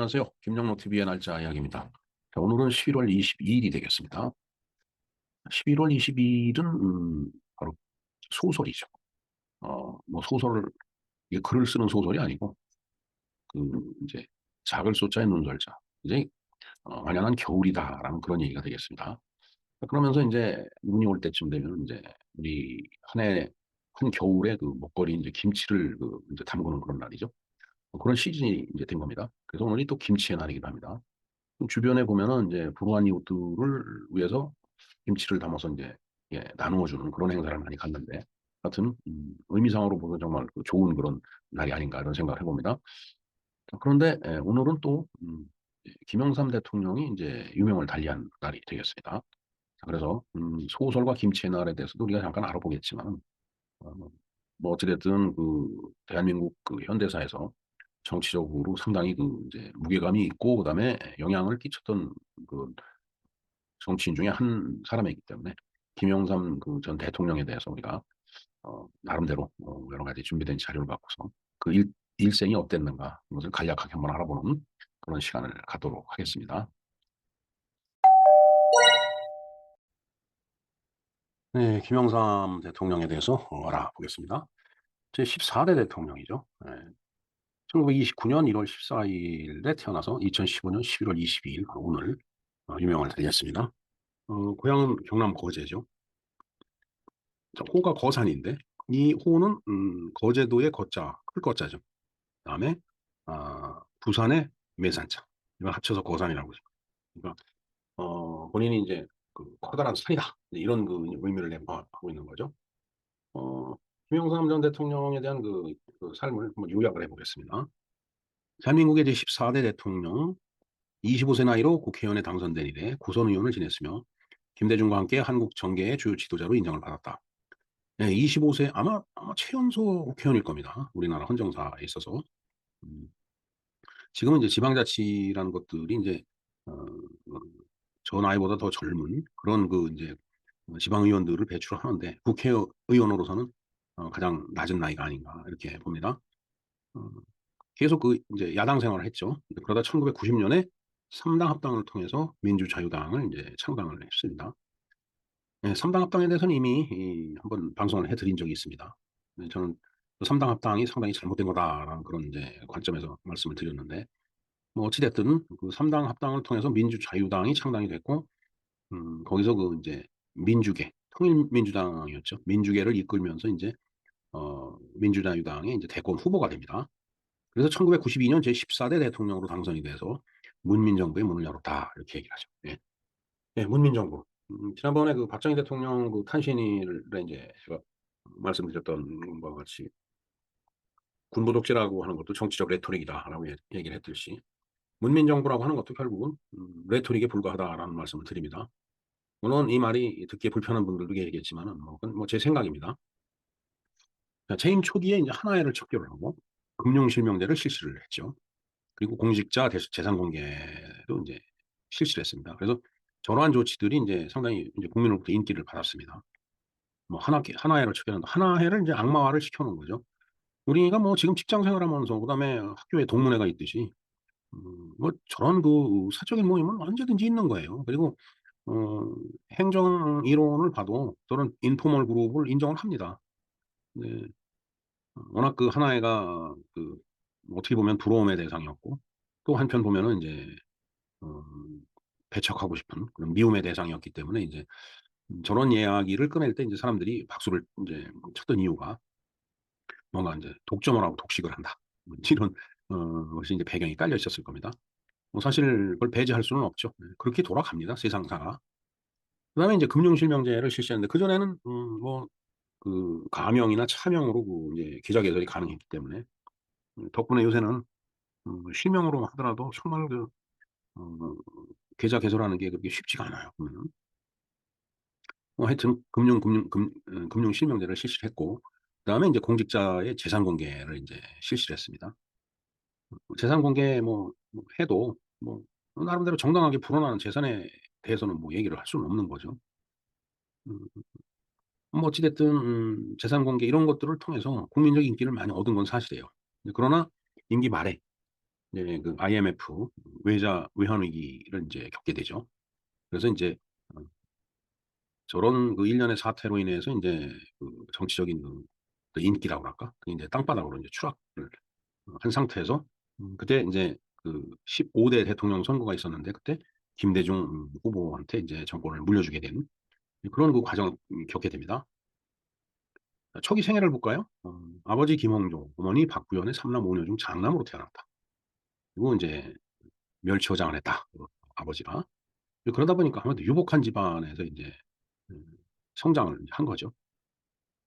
안녕하세요. 김영록 TV의 날짜 이야기입니다. 자, 오늘은 11월 22일이 되겠습니다. 11월 22일은 바로 소설이죠. 뭐 소설, 이게 글을 쓰는 소설이 아니고 이제 작을 소자의 눈설자. 이제 완연한 겨울이다라는 그런 얘기가 되겠습니다. 그러면서 이제 눈이 올 때쯤 되면 이제 우리 한 겨울에 그 먹거리 이제 김치를 이제 담그는 그런 날이죠. 그런 시즌이 이제 된 겁니다. 그래서 오늘이 또 김치의 날이기도 합니다. 주변에 보면은 이제 불우한 이웃들을 위해서 김치를 담아서 이제 예, 나누어 주는 그런 행사를 많이 갖는데 하여튼 의미상으로 보면 정말 그 좋은 그런 날이 아닌가 이런 생각을 해봅니다. 자, 그런데 오늘은 또 김영삼 대통령이 이제 유명을 달리한 날이 되겠습니다. 자, 그래서 소설과 김치의 날에 대해서도 우리가 잠깐 알아보겠지만 어, 뭐 어찌됐든 대한민국 현대사에서 정치적으로 상당히 이제 무게감이 있고 그다음에 영향을 끼쳤던 그 정치인 중에 한 사람이기 때문에 김영삼 전 대통령에 대해서 우리가 나름대로 여러 가지 준비된 자료를 갖고서 일생이 어땠는가 이것을 간략하게 한번 알아보는 그런 시간을 갖도록 하겠습니다. 네, 김영삼 대통령에 대해서 알아보겠습니다. 제14대 대통령이죠. 네, 1929년 1월 14일에 태어나서 2015년 11월 22일 오늘 유명을 달렸습니다. 고향은 경남 거제죠. 호가 거산인데 이 호는 거제도의 거자, 클 거자죠. 그다음에 부산의 매산자. 이걸 합쳐서 거산이라고 그러죠. 그러니까 본인이 이제 커다란 산이다 이런 의미를 내포하고 있는 거죠. 어, 김영삼 전 대통령에 대한 삶을 한번 요약을 해보겠습니다. 대한민국의 제14대 대통령, 25세 나이로 국회의원에 당선된 이래 고선 의원을 지냈으며 김대중과 함께 한국 정계의 주요 지도자로 인정을 받았다. 네, 25세 아마 최연소 국회의원일 겁니다. 우리나라 헌정사에 있어서. 음, 지금은 이제 지방자치라는 것들이 이제 어, 어, 저 나이보다 더 젊은 그런 이제 지방의원들을 배출하는데 국회의원으로서는 가장 낮은 나이가 아닌가 이렇게 봅니다. 어, 계속 이제 야당 생활을 했죠. 그러다 1990년에 3당 합당을 통해서 민주자유당을 이제 창당을 했습니다. 네, 3당 합당에 대해서는 이미 한번 방송을 해드린 적이 있습니다. 네, 저는 3당 합당이 상당히 잘못된 거다라는 그런 이제 관점에서 말씀을 드렸는데, 뭐 어찌됐든 3당 합당을 통해서 민주자유당이 창당이 됐고, 거기서 이제 민주계, 통일민주당이었죠. 민주계를 이끌면서 이제 민주자유당의 이제 대권 후보가 됩니다. 그래서 1992년 제14대 대통령으로 당선이 돼서 문민정부의 문을 열었다 이렇게 얘기를 하죠. 예. 네, 문민정부. 지난번에 박정희 대통령 탄신일에 이제 제가 말씀드렸던 바와 같이 군부 독재라고 하는 것도 정치적 레토릭이다라고 얘기를 했듯이 문민정부라고 하는 것도 결국은 레토릭에 불과하다라는 말씀을 드립니다. 물론 이 말이 듣기에 불편한 분들도 계시겠지만은 그건 제 생각입니다. 재임 초기에 이제 하나회를 척결을 하고 금융실명제를 실시를 했죠. 그리고 공직자 재산 공개도 이제 실시를 했습니다. 그래서 저러한 조치들이 이제 상당히 이제 국민으로부터 인기를 받았습니다. 뭐 하나회를 척결한다. 하나회를 이제 악마화를 시켜놓은 거죠. 우리가 뭐 지금 직장 생활하면서 그다음에 학교에 동문회가 있듯이 뭐 저런 사적인 모임은 언제든지 있는 거예요. 그리고 어, 행정 이론을 봐도 저런 인포멀 그룹을 인정을 합니다. 네. 워낙 하나회가 어떻게 보면 부러움의 대상이었고 또 한편 보면은 이제 어, 배척하고 싶은 그런 미움의 대상이었기 때문에 이제 저런 이야기를 꺼낼 때 이제 사람들이 박수를 이제 쳤던 이유가 뭔가 이제 독점을 하고 독식을 한다. 뭐 이런 것이 이제 배경이 깔려 있었을 겁니다. 뭐 사실 그걸 배제할 수는 없죠. 네, 그렇게 돌아갑니다. 세상사가. 그다음에 이제 금융실명제를 실시하는데 그전에는 가명이나 차명으로 이제 계좌 개설이 가능했기 때문에 덕분에 요새는 실명으로 하더라도 정말 어, 계좌 개설하는 게 그렇게 쉽지가 않아요. 보면은. 뭐 하여튼 금융 실명제를 실시를 했고 그다음에 이제 공직자의 재산 공개를 이제 실시를 했습니다. 재산 공개 해도 나름대로 정당하게 불어나는 재산에 대해서는 얘기를 할 수는 없는 거죠. 음, 뭐 어찌됐든 재산 공개 이런 것들을 통해서 국민적 인기를 많이 얻은 건 사실이에요. 그러나 임기 말에 이제 그 IMF 외환 위기를 이제 겪게 되죠. 그래서 이제 저런 그 일련의 사태로 인해서 이제 그 정치적인 그 인기라고 할까? 그게 이제 땅바닥으로 이제 추락을 한 상태에서 그때 이제 그 15대 대통령 선거가 있었는데 그때 김대중 후보한테 이제 정권을 물려주게 된 그런 그 과정을 겪게 됩니다. 초기 생애를 볼까요? 아버지 김홍조, 어머니 박구연의 삼남 오녀 중 장남으로 태어났다. 그리고 이제 멸치어장을 했다. 아버지가. 그러다 보니까 아무래도 유복한 집안에서 이제 음, 성장을 한 거죠.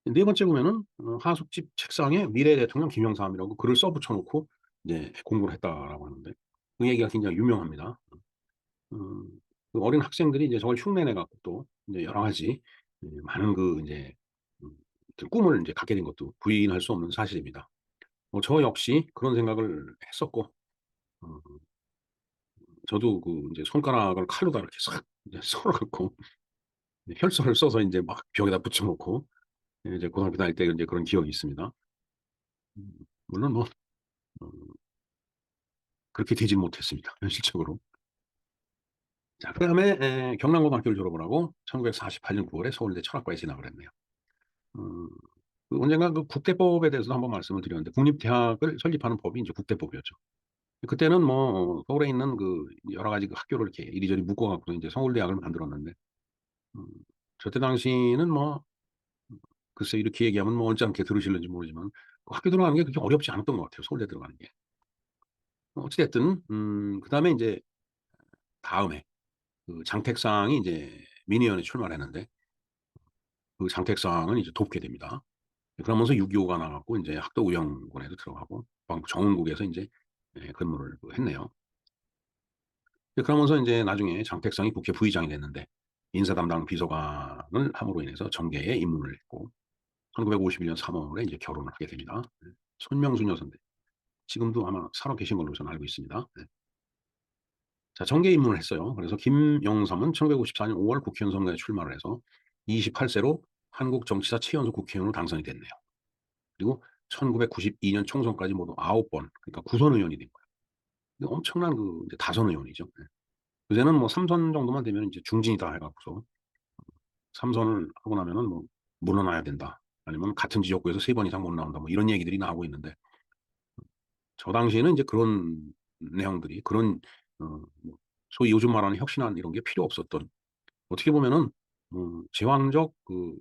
네 번째 보면은 하숙집 책상에 미래 대통령 김영삼이라고 글을 써 붙여놓고 이제 공부를 했다라고 하는데 그 얘기가 굉장히 유명합니다. 음, 그 어린 학생들이 이제 저걸 흉내내 갖고 또 이제 여러 가지 많은 그 이제 음, 그 꿈을 이제 갖게 된 것도 부인할 수 없는 사실입니다. 저 역시 그런 생각을 했었고 어, 저도 그 이제 손가락을 칼로다 이렇게 싹 이제 썰어 갖고 혈서를 써서 이제 막 벽에다 붙여놓고 이제 고등학교 다닐 때 이제 그런 기억이 있습니다. 음, 물론 뭐 어, 그렇게 되진 못했습니다. 현실적으로. 자, 그다음에 경남고등학교를 졸업을 하고 1948년 9월에 서울대 철학과에 진학을 했네요. 음, 그 언젠가 그 국대법에 대해서 한번 말씀을 드렸는데 국립대학을 설립하는 법이 이제 국대법이었죠. 그때는 뭐 서울에 있는 그 여러 가지 그 학교를 이렇게 이리저리 묶어갖고 이제 서울대학을 만들었는데 음, 저때 당시는 뭐 글쎄 이렇게 얘기하면 뭐 언짢게 들으실는지 모르지만 그 학교 들어가는 게 그렇게 어렵지 않았던 것 같아요. 서울대 들어가는 게. 어찌됐든 그다음에 이제 다음에 그 장택상이 이제 민의원에 출마를 했는데 그 장택상은 이제 돕게 됩니다. 그러면서 6.25가 나왔고 이제 학도우영군에도 들어가고 정은국에서 이제 근무를 그 했네요. 그러면서 이제 나중에 장택상이 국회 부의장이 됐는데 인사 담당 비서관을 함으로 인해서 정계에 입문을 했고 1951년 3월에 이제 결혼을 하게 됩니다. 손명수 여사인데 지금도 아마 살아 계신 걸로 저는 알고 있습니다. 네. 자, 정계 입문을 했어요. 그래서 김영삼은 1954년 5월 국회의원 선거에 출마를 해서 28세로 한국정치사 최연소 국회의원으로 당선이 됐네요. 그리고 1992년 총선까지 모두 9번, 그러니까 구선 의원이 된 거예요. 이게 엄청난 그 이제 다선 의원이죠. 네. 그제는 뭐 3선 정도만 되면 이제 중진이다 해갖고서 3선을 하고 나면은 뭐 물러나야 된다. 아니면 같은 지역구에서 3번 이상 못 나온다. 뭐 이런 얘기들이 나오고 있는데 저 당시에는 이제 그런 내용들이 그런 뭐 소위 요즘 말하는 혁신안 이런 게 필요 없었던 어떻게 보면은 제왕적 그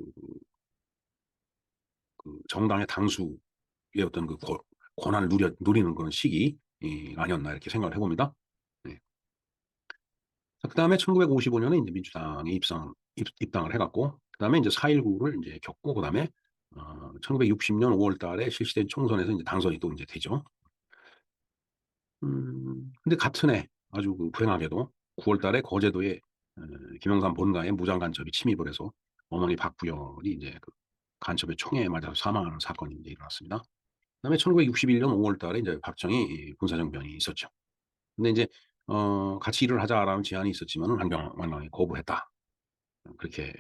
정당의 당수의 어떤 그 권한을 누리는 그런 시기 아니었나 이렇게 생각을 해봅니다. 네. 그다음에 1955년에 이제 민주당에 입당을 해갖고 그다음에 이제 4.19를 이제 겪고 그다음에 1960년 5월 달에 실시된 총선에서 이제 당선이 또 이제 되죠. 근데 같은 해 아주 그 불행하게도 9월 달에 거제도에 어, 김영삼 본가에 무장 간첩이 침입을 해서 어머니 박부열이 이제 그 간첩의 총에 맞아서 사망하는 사건이 이제 일어났습니다. 그다음에 1961년 5월 달에 이제 박정희 군사정변이 있었죠. 근데 이제 같이 일을 하자라는 제안이 있었지만 완강히 거부했다. 그렇게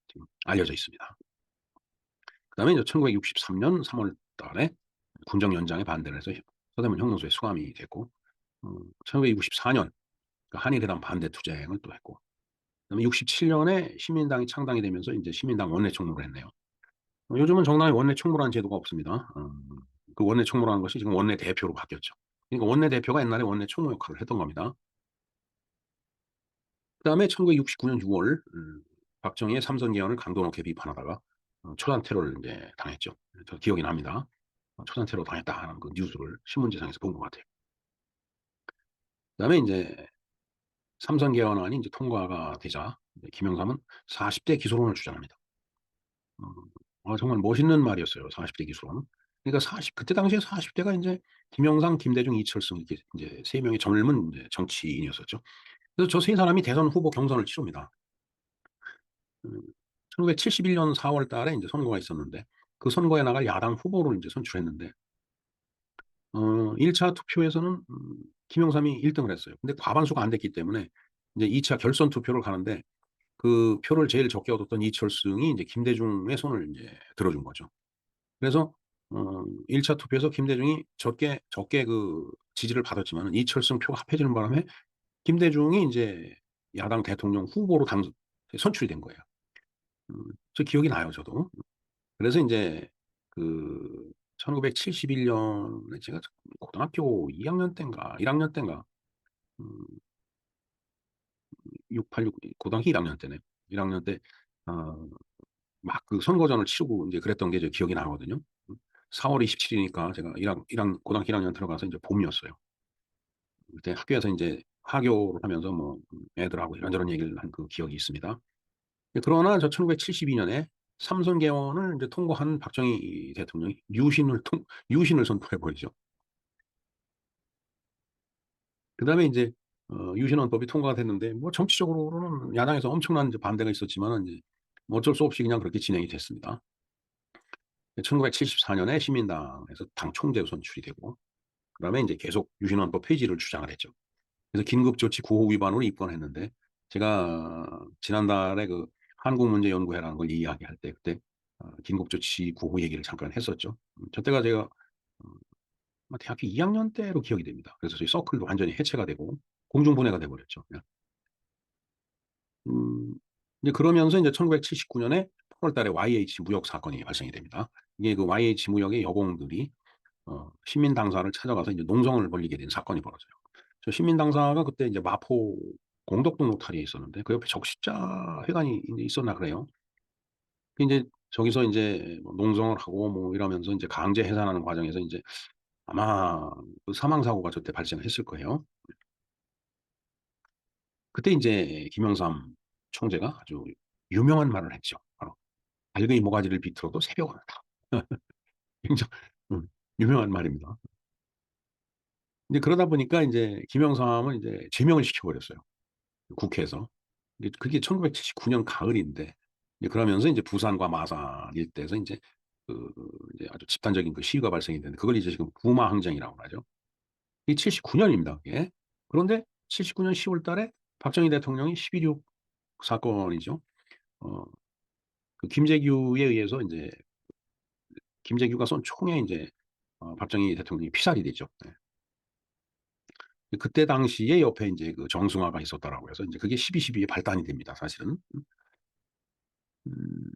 지금 알려져 있습니다. 그다음에 이제 1963년 3월 달에 군정 연장에 반대를 해서 서대문 형무소에 수감이 됐고 1964년 한일회담 반대 투쟁을 또 했고 그다음에 67년에 시민당이 창당이 되면서 이제 시민당 원내 총무를 했네요. 요즘은 정당에 원내 총무라는 제도가 없습니다. 그 원내 총무라는 것이 지금 원내 대표로 바뀌었죠. 그러니까 원내 대표가 옛날에 원내 총무 역할을 했던 겁니다. 그다음에 1969년 6월 박정희의 삼선 개헌을 강도 높게 비판하다가 초단 테러를 이제 당했죠. 저 기억이 납니다. 초단 테러 당했다는 그 뉴스를 신문지상에서 본 것 같아요. 그다음에 이제 삼선 개헌안이 이제 통과가 되자 김영삼은 40대 기술원을 주장합니다. 정말 멋있는 말이었어요. 40대 기술원. 그러니까 40 그때 당시에 40대가 이제 김영삼, 김대중, 이철승 이렇게 이제 세 명의 젊은 이제 정치인이었었죠. 그래서 저 세 사람이 대선 후보 경선을 치릅니다. 음, 1971년 4월 달에 이제 선거가 있었는데 그 선거에 나갈 야당 후보를 이제 선출했는데 1차 투표에서는 김영삼이 1등을 했어요. 근데 과반수가 안 됐기 때문에 이제 2차 결선 투표를 가는데 그 표를 제일 적게 얻었던 이철승이 이제 김대중의 손을 이제 들어준 거죠. 그래서 1차 투표에서 김대중이 적게 그 지지를 받았지만은 이철성 표가 합해지는 바람에 김대중이 인제 야당 대통령 후보로 선출이 된 거예요. 저 기억이 나요, 저도. 그래서 인제 그 1971 년에 제가 고등학교 2 학년 땐가 1 학년 땐가 음 686 고등학교 1 학년 때네요. 1 학년 때 어 막 그 선거전을 치르고 인제 그랬던 게 저 기억이 나거든요. 4월 27 일이니까 제가 1 학 고등학교 1 학년 들어가서 인제 봄이었어요. 그때 학교에서 인제 하교를 하면서 뭐 애들하고 이런저런 얘기를 한 그 기억이 있습니다. 그러나 저 1972 년에 삼선 개헌을 인제 통과한 박정희 대통령이 유신을 선포해 버리죠. 그다음에 인제 유신헌법이 통과가 됐는데 뭐 정치적으로는 야당에서 엄청난 이제 반대가 있었지만은 이제 뭐 어쩔 수 없이 그냥 그렇게 진행이 됐습니다. 1974 년에 시민당에서 당 총재로 선출이 되고 그다음에 인제 계속 유신헌법 폐지를 주장을 했죠. 그래서 긴급조치 9호 위반으로 입건했는데 제가 지난달에 그 한국문제연구회라는 걸 이야기할 때 그때 긴급조치 9호 얘기를 잠깐 했었죠. 저 때가 제가 아마 대학교 2 학년 때로 기억이 됩니다. 그래서 저희 서클도 완전히 해체가 되고 공중분해가 돼 버렸죠 그냥. 음 이제 그러면서 인제 1979 년에 8월 달에 YH 무역 사건이 발생이 됩니다. 이게 그 YH 무역의 여공들이 시민 당사를 찾아가서 이제 농성을 벌이게 된 사건이 벌어져요. 저 시민 당사가 그때 이제 마포 공덕동 로타리에 있었는데 그 옆에 적십자회관이 인제 있었나 그래요. 그 인제 저기서 인제 뭐 농성을 하고 뭐 이러면서 인제 강제 해산하는 과정에서 인제 아마 그 사망 사고가 저때 발생했을 거예요. 그때 인제 김영삼 총재가 아주 유명한 말을 했죠. 바로 "밝의 모가지를 비틀어도 새벽은 온다." 굉장히 유명한 말입니다. 이제 그러다 보니까 인제 김영삼을 이제 제명을 시켜 버렸어요, 국회에서. 이게 그게 1979년 가을인데 이제 그러면서 인제 부산과 마산 일대에서 인제 그 이제 아주 집단적인 그 시위가 발생이 되는데 그걸 이제 지금 부마 항쟁이라고 하죠. 이게 79 년입니다 그게. 그런데 79년 10월 달에 박정희 대통령이 12.6 사건이죠. 어 그 김재규에 의해서 인제 김재규가 쏜 총에 인제 박정희 대통령이 피살이 되죠. 네. 그때 당시에 옆에 인제 그 정승화가 있었다라고 해서 인제 그게 12.12의 발단이 됩니다 사실은. 음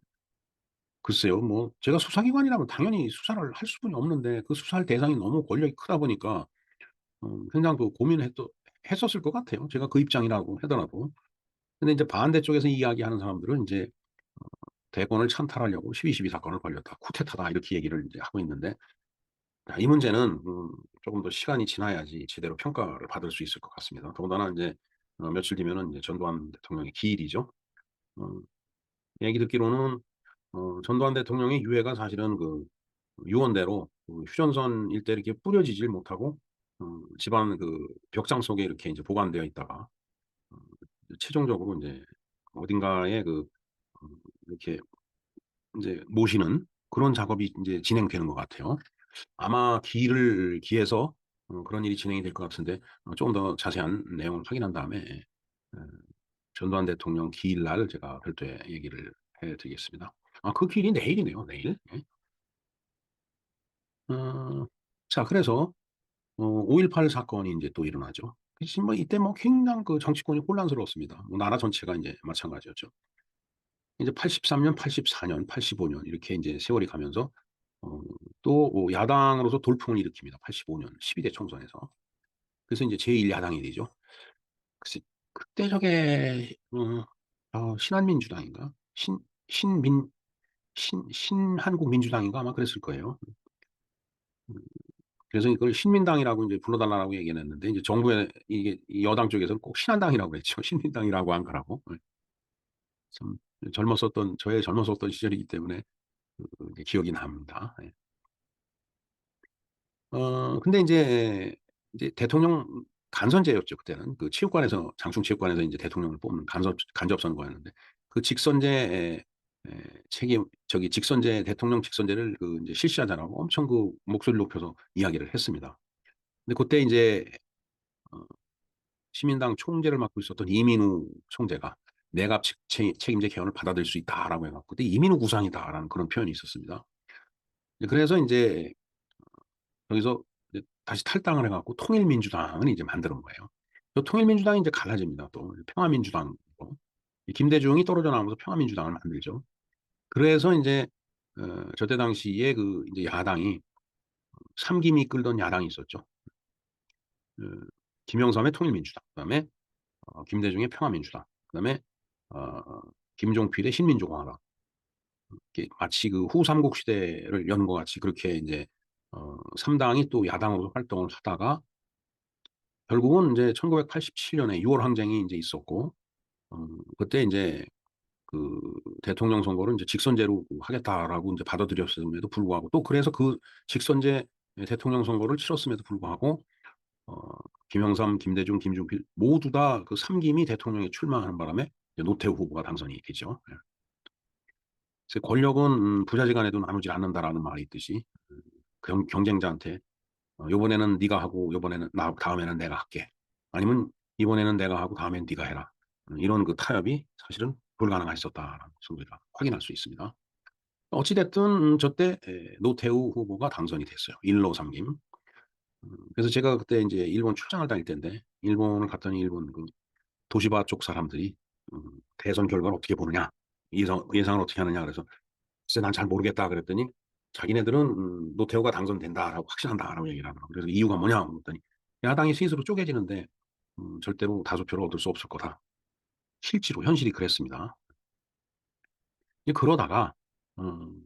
글쎄요. 뭐 제가 수사기관이라면 당연히 수사를 할 수뿐이 없는데 그 수사할 대상이 너무 권력이 크다 보니까 굉장히 그 고민을 했었을 것 같아요 제가 그 입장이라고 하더라도. 근데 인제 반대쪽에서 이야기하는 사람들은 인제 대권을 찬탈하려고 12.12 사건을 벌였다. 쿠데타다 이렇게 얘기를 인제 하고 있는데 이 문제는 조금 더 시간이 지나야지 제대로 평가를 받을 수 있을 것 같습니다. 더군다나 인제 며칠 뒤면은 인제 전두환 대통령의 기일이죠. 어 얘기 듣기로는 전두환 대통령의 유해가 사실은 그 유언대로 그 휴전선 일대에 이렇게 뿌려지질 못하고 집안 그 벽장 속에 이렇게 인제 보관되어 있다가 어 최종적으로 인제 어딘가에 그 이렇게 인제 모시는 그런 작업이 인제 진행되는 것 같아요. 아마 기에서 그런 일이 진행이 될 것 같은데 쪼금 더 자세한 내용을 확인한 다음에 전두환 대통령 기일날 제가 별도의 얘기를 해 드리겠습니다. 아 그 기일이 내일이네요, 내일. 예. 어 자 그래서 5.18 사건이 인제 또 일어나죠. 그 지금 뭐 이때 뭐 굉장히 그 정치권이 혼란스러웠습니다. 뭐 나라 전체가 인제 마찬가지였죠. 이제 83 년, 84 년, 85년 이렇게 인제 세월이 가면서 어 또 야당으로서 돌풍을 일으킵니다. 85년 12대 총선에서. 그래서 인제 제1 야당이 되죠. 글쎄 그때 저게 신한민주당인가? 신민 신한국민주당인가 아마 그랬을 거예요. 음 그래서 이걸 신민당이라고 인제 불러 달라고 얘기를 했는데 인제 정부의 이게 이 여당 쪽에서는 꼭 신한당이라고 그랬죠. 신민당이라고 안 가라고. 예. 참 저의 젊었었던 시절이기 때문에 이제 기억이 납니다. 예. 근데 인제 대통령 간선제였죠 그때는. 그 체육관에서 장충체육관에서 인제 대통령을 뽑는 간접 선거였는데 그 직선제에 책임 저기 직선제 대통령 직선제를 그 인제 실시하자라고 엄청 그 목소리를 높여서 이야기를 했습니다. 근데 그때 인제 어 시민당 총재를 맡고 있었던 이민우 총재가 "내각 책임제 개헌을 받아들일 수 있다."라고 해 갖고 그때 "이민우 구상이다."라는 그런 표현이 있었습니다. 그래서 이제 여기서 이제 다시 탈당을 해갖고 통일민주당을 이제 만드는 거예요. 또 통일민주당이 이제 갈라집니다. 또 평화민주당으로. 이 김대중이 떨어져 나오면서 평화민주당을 만들죠. 그래서 이제 저때 당시에 그 이제 야당이 삼김이 끌던 야당이 있었죠. 그 김영삼의 통일민주당, 그다음에 김대중의 평화민주당, 그다음에 어, 김종필의 신민주공화당. 이게 마치 그 후삼국 시대를 연 것 같이 그렇게 이제 3당이 또 야당으로 활동을 하다가 결국은 이제 1987년에 6월 항쟁이 이제 있었고 그때 이제 그 대통령 선거를 이제 직선제로 하겠다라고 이제 받아들였음에도 불구하고 또 그래서 그 직선제 대통령 선거를 치렀음에도 불구하고 어, 김영삼, 김대중, 김종필 모두 다 그 삼김이 대통령에 출마하는 바람에 이제 노태우 후보가 당선이 되죠. 예. 그래서 권력은 부자지간에도 나누질 않는다라는 말이 있듯이 경쟁자한테 요번에는 네가 하고 요번에는 나 다음에는 내가 할게. 아니면 이번에는 내가 하고 다음엔 네가 해라. 이런 그 타협이 사실은 불가능했었다라는 것을 우리가 확인할 수 있습니다. 어찌됐든 저때 노태우 후보가 당선이 됐어요. 1로 삼김. 그래서 제가 그때 이제 일본 출장을 다닐 때인데 일본을 갔더니 일본 그 도시바 쪽 사람들이 대선 결과를 어떻게 보느냐, 예상을 어떻게 하느냐 그래서 글쎄 난 잘 모르겠다 그랬더니 자기네들은 노태우가 당선된다라고 확신한다라고 얘기를 하더라고요. 그래서 이유가 뭐냐 그랬더니 야당이 스스로 쪼개지는데 절대로 다수표를 얻을 수 없을 거다. 실제로 현실이 그랬습니다. 그러다가 음,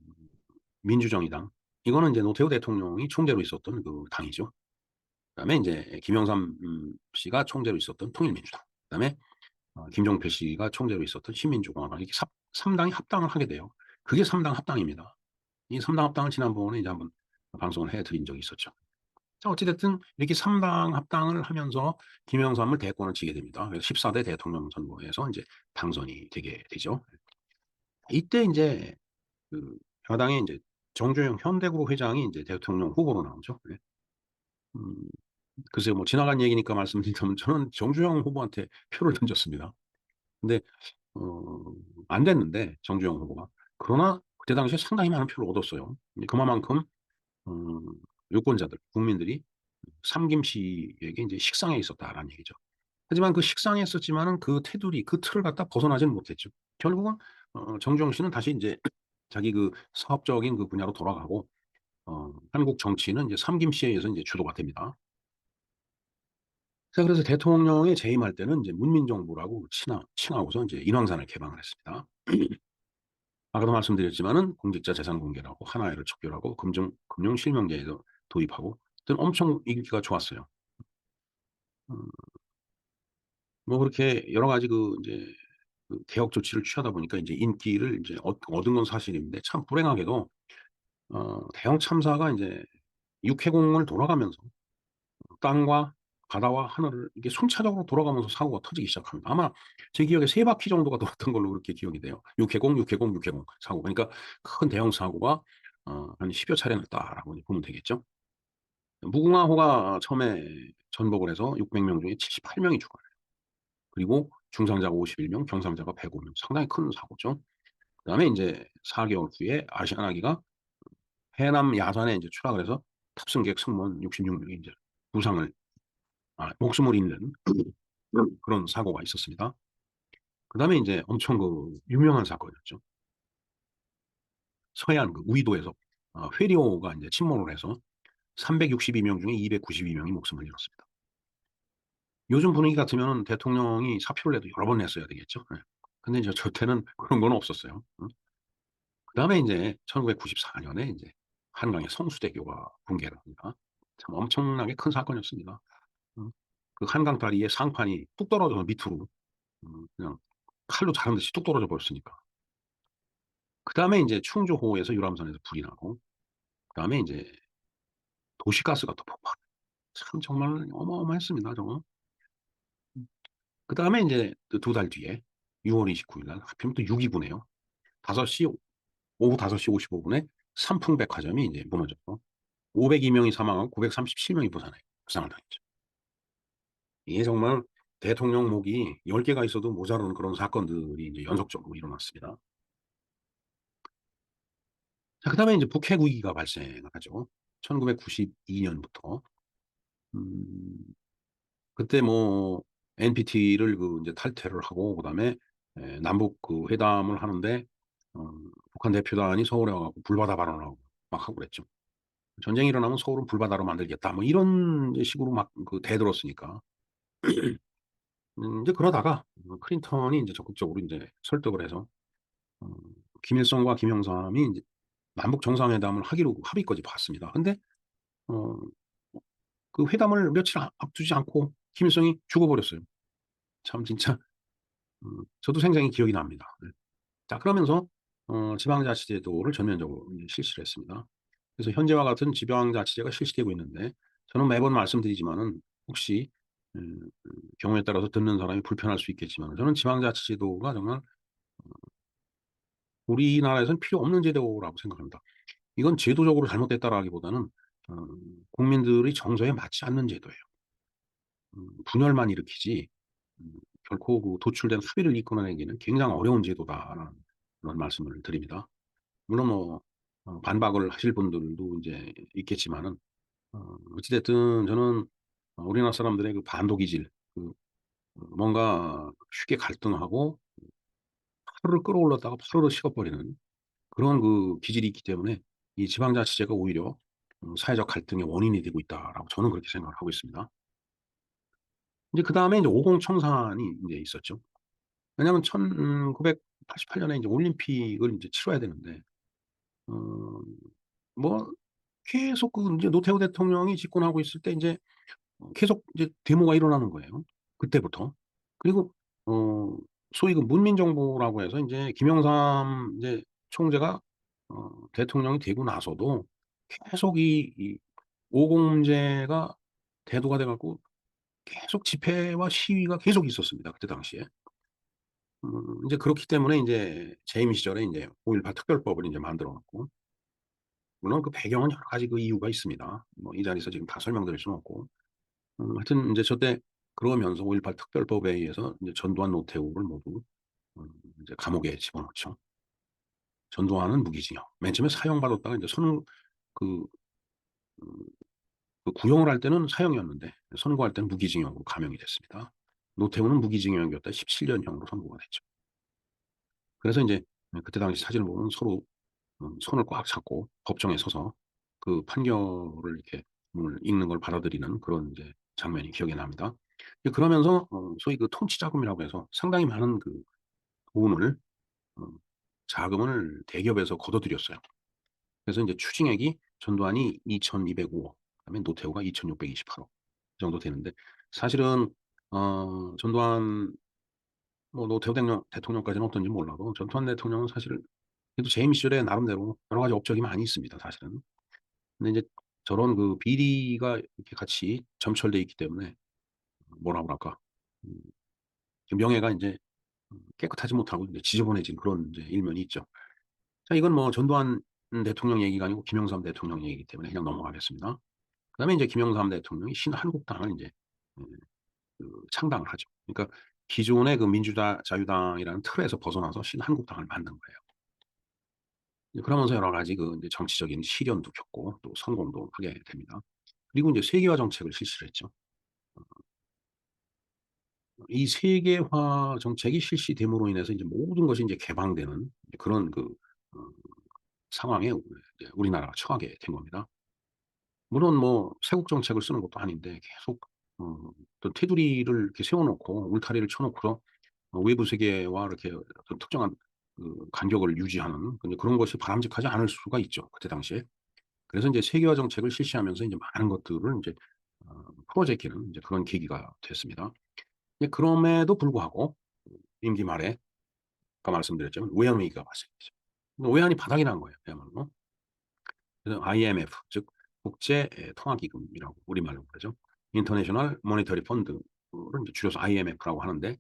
민주정의당 이거는 이제 노태우 대통령이 총재로 있었던 그 당이죠. 그다음에 이제 김영삼 씨가 총재로 있었던 통일민주당. 그다음에 김종필 씨가 총재로 있었던 신민주공화당 이렇게 3당이 합당을 하게 돼요. 그게 3당 합당입니다. 이 3당 합당을 지난번에 이제 한번 방송을 해드린 적이 있었죠. 자, 어찌됐든 이렇게 3당 합당을 하면서 김영삼을 대권을 치게 됩니다. 그래서 14대 대통령 선거에서 이제 당선이 되게 되죠. 이때 이제 그 여당의 이제 정주영 현대그룹 회장이 이제 대통령 후보로 나오죠. 네. 음, 글쎄요, 뭐 지나간 얘기니까 말씀드리자면 저는 정주영 후보한테 표를 던졌습니다. 근데 어, 안 됐는데 정주영 후보가 그러나 그때 당시에 상당히 많은 표를 얻었어요. 그만큼 음, 유권자들, 국민들이 삼김 씨에게 이제 식상해 있었다라는 얘기죠. 하지만 그 식상해 있었지만은 그 테두리, 그 틀을 갖다 벗어나지는 못했죠. 결국은 정주영 씨는 다시 이제 자기 그 사업적인 그 분야로 돌아가고 한국 정치는 이제 삼김 씨에 의해서 이제 주도가 됩니다. 자, 그래서 대통령에 재임할 때는 이제 문민정부라고 칭하고서 이제 인왕산을 개방을 했습니다. 아까도 말씀드렸지만은 공직자 재산 공개라고 하나회를 척결하고 금융 실명제에도 도입하고 엄청 인기가 좋았어요. 음, 뭐 그렇게 여러 가지 그 이제 그 개혁 조치를 취하다 보니까 이제 인기를 이제 얻은 건 사실인데 참 불행하게도 대형 참사가 이제 육해공을 돌아가면서 땅과 바다와 하늘을 이게 순차적으로 돌아가면서 사고가 터지기 시작합니다. 아마 제 기억에 세 바퀴 정도가 돌았던 걸로 그렇게 기억이 돼요. 육해공 사고. 그러니까 큰 대형 사고가 한 10여 차례 났다라고 보면 되겠죠. 무궁화호가 처음에 전복을 해서 600명 중에 78명이 죽어요. 그리고 중상자가 51명, 경상자가 105명. 상당히 큰 사고죠. 그다음에 이제 4개월 후에 아시아나기가 해남 야산에 이제 추락을 해서 탑승객 승무원 66명이 이제 부상을 목숨을 잃는 그런 사고가 있었습니다. 그다음에 이제 엄청 그 유명한 사건이었죠. 서해안 그 우이도에서 회리호가 이제 침몰을 해서 362명 중에 292명이 목숨을 잃었습니다. 요즘 분위기 같으면 대통령이 사표를 내도 여러 번 냈어야 되겠죠. 네. 근데 이제 저 때는 그런 건 없었어요. 그다음에 이제 1994년에 이제 한강의 성수대교가 붕괴를 합니다. 참 엄청나게 큰 사건이었습니다. 음, 그 한강 다리에 상판이 뚝 떨어져서 밑으로 그냥 칼로 자른 듯이 뚝 떨어져 버렸으니까. 그다음에 이제 충주호에서 유람선에서 불이 나고 그다음에 이제 도시가스가 또 폭발. 참 정말 어마어마했습니다. 저거. 그다음에 이제 두 달 뒤에 6월 29일 날 하필 또 6.29네요. 5시 오후 5시 55분에 삼풍백화점이 이제 무너졌고 502명이 사망하고 937명이 부상을 당했죠. 이게 정말 대통령 목이 10개가 있어도 모자라는 그런 사건들이 이제 연속적으로 일어났습니다. 자, 그다음에 이제 북핵 위기가 발생을 하죠. 1992 년부터. 음 그때 뭐 NPT를 그 인제 탈퇴를 하고 그다음에 남북 그 회담을 하는데 어 북한 대표단이 서울에 와 갖고 불바다 발언을 하고 막 하고 그랬죠. "전쟁이 일어나면 서울은 불바다로 만들겠다." 뭐 이런 이제 식으로 막 그 대들었으니까. 인제 그러다가 클린턴이 인제 적극적으로 인제 설득을 해서 어 김일성과 김영삼이 인제 남북 정상회담을 하기로 합의까지 봤습니다. 근데 어 그 회담을 며칠 앞두지 않고 김일성이 죽어 버렸어요. 참 진짜 저도 생생히 기억이 납니다. 네. 자, 그러면서 지방자치제도를 전면적으로 이제 실시를 했습니다. 그래서 현재와 같은 지방자치제가 실시되고 있는데 저는 매번 말씀드리지만은 혹시 경우에 따라서 듣는 사람이 불편할 수 있겠지만 저는 지방자치제도가 정말 우리나라에서는 필요 없는 제도라고 생각합니다. 이건 제도적으로 잘못됐다라기보다는 어 국민들의 정서에 맞지 않는 제도예요. 분열만 일으키지 음 결코 그 도출된 합의를 이끌어내기는 굉장히 어려운 제도다라는 그런 말씀을 드립니다. 물론 뭐 반박을 하실 분들도 인제 있겠지만은 어찌 됐든 저는 우리나라 사람들의 그 반도 기질, 그 뭔가 쉽게 갈등하고 파르르 끌어올렸다가 파르르 식어버리는 그런 그 기질이 있기 때문에 이 지방자치제가 오히려 '사회적 갈등의 원인이 되고 있다.'라고 저는 그렇게 생각을 하고 있습니다. 인제 그다음에 인제 50 청산이 인제 있었죠. 왜냐하면 1988 년에 인제 올림픽을 인제 치러야 되는데 어 뭐 계속 그 인제 노태우 대통령이 집권하고 있을 때 인제 계속 이제 데모가 일어나는 거예요, 그때부터. 그리고 어 소위 그 문민정부라고 해서 인제 김영삼 인제 총재가 대통령이 되고 나서도 계속 이 오공 문제가 대두가 돼 갖고 계속 집회와 시위가 계속 있었습니다, 그때 당시에. 인제 그렇기 때문에 인제 재임 시절에 인제 5.18 특별법을 인제 만들어 갖고 물론 그 배경은 여러 가지 그 이유가 있습니다. 뭐 이 자리에서 지금 다 설명드릴 수는 없고. 하여튼 인제 저때 그러면서 5.18 특별법에 의해서 인제 전두환, 노태우를 모두 인제 감옥에 집어넣죠. 전두환은 무기징역. 맨 처음에 사형받았다가 인제 그 그 구형을 할 때는 사형이었는데 선고할 때는 무기징역으로 감형이 됐습니다. 노태우는 무기징역이었다가 17 년형으로 선고가 됐죠. 그래서 인제 그때 당시 사진을 보면 서로 손을 꽉 잡고 법정에 서서 그 판결을 이렇게 읽는 걸 받아들이는 그런 이제 장면이 기억이 납니다. 이제 그러면서 소위 그 통치 자금이라고 해서 상당히 많은 그 돈을 어 자금을 대기업에서 거둬들였어요. 그래서 인제 추징액이 전두환이 2,205 억, 그다음에 노태우가 2,628 억 정도 되는데 사실은 전두환 뭐 노태우 대통령까지는 어떤지 몰라도 전두환 대통령은 사실 그래도 재임 시절에 나름대로 여러 가지 업적이 많이 있습니다, 사실은. 근데 인제 저런 그 비리가 이렇게 같이 점철돼 있기 때문에 뭐라 그럴까 음 그 명예가 인제 깨끗하지 못하고 이제 지저분해진 그런 이제 일면이 있죠. 자, 이건 뭐 전두환 대통령 얘기가 아니고 김영삼 대통령 얘기이기 때문에 그냥 넘어가겠습니다. 그다음에 인제 김영삼 대통령이 신한국당을 인제 음 창당을 하죠. 그러니까 기존의 그 민주자유당이라는 틀에서 벗어나서 신한국당을 만든 거예요. 이제 그러면서 여러 가지 그 인제 정치적인 시련도 겪고 또 성공도 하게 됩니다. 그리고 인제 세계화 정책을 실시를 했죠. 이 세계화 정책이 실시됨으로 인해서 이제 모든 것이 인제 개방되는 이제 그런 그 어 상황에 이제 우리나라가 처하게 된 겁니다. 물론 뭐 세국 정책을 쓰는 것도 아닌데 계속 어떤 테두리를 이렇게 세워 놓고 울타리를 쳐 놓고서 외부 세계와 이렇게 어떤 특정한 그 간격을 유지하는 근데 그런 것이 바람직하지 않을 수가 있죠, 그때 당시에. 그래서 인제 세계화 정책을 실시하면서 인제 많은 것들을 인제 풀어 제끼는 이제 그런 계기가 됐습니다. 예, 그럼에도 불구하고 임기 말에 아까 말씀드렸지만 외환 위기가 발생했죠. 외환이 바닥이 난 거예요, 그야말로. 그래서 IMF 즉 국제 통화기금이라고 우리말로 그러죠. 인터내셔널 모니터리 펀드를 이제 줄여서 IMF라고 하는데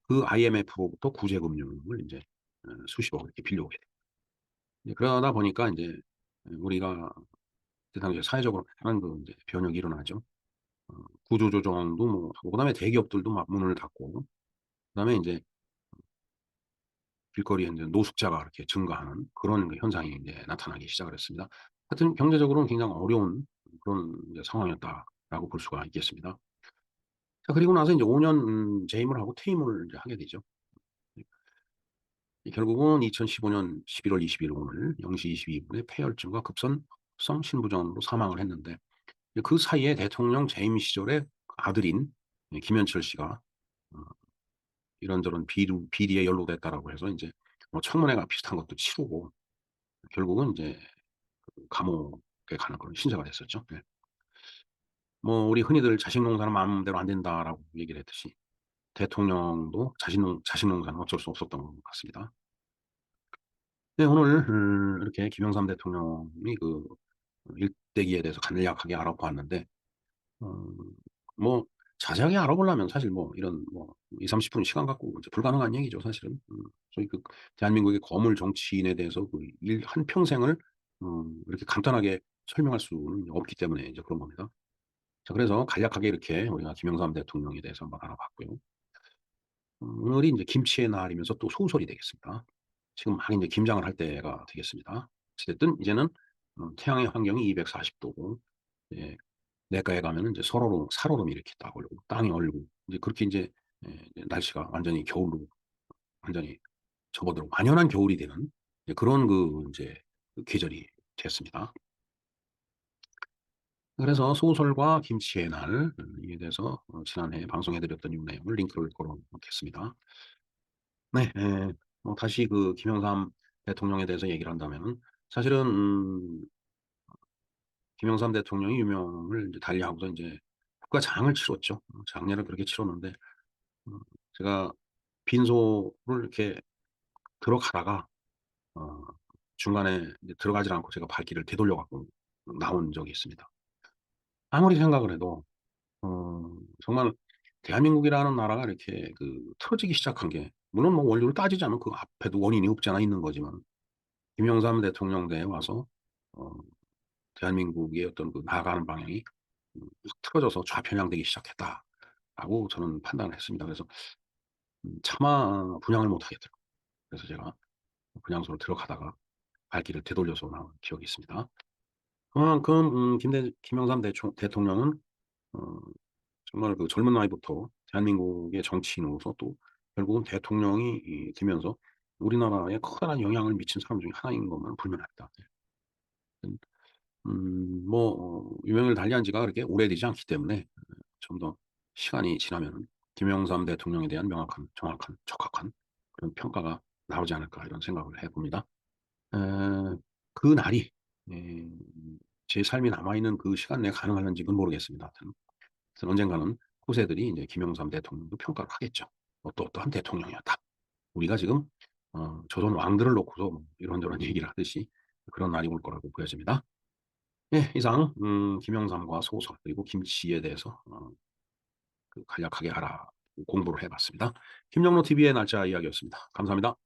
그 IMF로부터 구제 금융을 인제 수십억 이렇게 빌려오게 돼요. 이제 그러다 보니까 인제 우리가 그 당시에 사회적으로 많은 그 인제 변혁이 일어나죠. 어 구조조정도 뭐 하고 그다음에 대기업들도 막 문을 닫고 그다음에 인제 길거리에 이제 노숙자가 이렇게 증가하는 그런 그 현상이 이제 나타나기 시작을 했습니다. 하여튼 경제적으로는 굉장히 어려운 그런 이제 상황이었다라고 볼 수가 있겠습니다. 자 그리고 나서 인제 5년 재임을 하고 퇴임을 이제 하게 되죠. 결국은 2015년 11월 20일 오늘 0시 22 분에 폐혈증과 급선성 신부전으로 사망을 했는데 이제 그 사이에 대통령 재임 시절에 아들인 김현철 씨가 어 이런저런 비리에 연루됐다라고 해서 인제 뭐 청문회가 비슷한 것도 치르고 결국은 인제 그 감옥에 가는 그런 신세가 됐었죠. 네. 뭐 우리 흔히들 "자식 농사는 마음대로 안 된다."라고 얘기를 했듯이 대통령도 자식 농사는 어쩔 수 없었던 것 같습니다. 네 오늘 이렇게 김영삼 대통령이 그 일대기에 대해서 간략하게 알아보았는데 어 뭐 자세하게 알아보려면 사실 뭐 이런 뭐 20-30분 시간 갖고 이제 불가능한 얘기죠 사실은. 저희 그 대한민국의 거물 정치인에 대해서 그 일 한평생을 이렇게 간단하게 설명할 수는 없기 때문에 이제 그런 겁니다. 자 그래서 간략하게 이렇게 우리가 김영삼 대통령에 대해서 한번 알아봤고요. 오늘이 인제 김치의 날이면서 또 소설이 되겠습니다. 지금 막 인제 김장을 할 때가 되겠습니다. 어찌 됐든 이제는 태양의 환경이 240 도고 예 내과에 가면은 인제 살얼음이 이렇게 딱 얼고 땅이 얼고 이제 그렇게 인제 이제 날씨가 완전히 겨울로 완전히 접어들고 완연한 겨울이 되는 이제 그런 그 인제 그 계절이 됐습니다. 그래서 소설과 김치의 날 이에 대해서 지난해 방송해 드렸던 요 내용을 링크를 걸어 놓겠습니다. 네. 뭐 다시 그 김영삼 대통령에 대해서 얘기를 한다면은 사실은 김영삼 대통령이 유명을 이제 달리하고서 인제 국가장을 치렀죠. 장례를 그렇게 치렀는데 어 제가 빈소를 이렇게 들어가다가 어 중간에 이제 들어가질 않고 제가 발길을 되돌려 갖고 나온 적이 있습니다. 아무리 생각을 해도 정말 대한민국이라는 나라가 이렇게 그 틀어지기 시작한 게 물론 뭐 원료를 따지자면 그 앞에도 원인이 없지 않아 있는 거지만 김영삼 대통령 때에 와서 어 대한민국의 어떤 그 나아가는 방향이 확 틀어져서 좌편향되기 시작했다라고 저는 판단을 했습니다. 그래서 차마 분양을 못 하겠더라고요. 그래서 제가 분향소로 들어가다가 발길을 되돌려서 나온 기억이 있습니다. 그만큼 김영삼 대통령은 어 정말 그 젊은 나이부터 대한민국의 정치인으로서 또 결국은 대통령이 되면서 우리나라에 커다란 영향을 미친 사람 중에 하나인 것만 불명합니다. 음 유명을 달리한 지가 그렇게 오래되지 않기 때문에 좀 더 시간이 지나면은 '김영삼 대통령에 대한 명확한 정확한 적확한 그런 평가가 나오지 않을까.' 이런 생각을 해 봅니다. 에 그날이 에 제 삶이 남아 있는 그 시간 내에 가능할런지는 모르겠습니다. 하여튼 언젠가는 후세들이 이제 김영삼 대통령도 평가를 하겠죠. "어떠어떠한 대통령이었다." 우리가 지금 조선 왕들을 놓고서 뭐 이런저런 얘기를 하듯이 그런 날이 올 거라고 보여집니다. 예. 이상 김영삼과 소설 그리고 김치에 대해서 그 간략하게 공부를 해 봤습니다. 김영로 TV의 날짜 이야기였습니다. 감사합니다.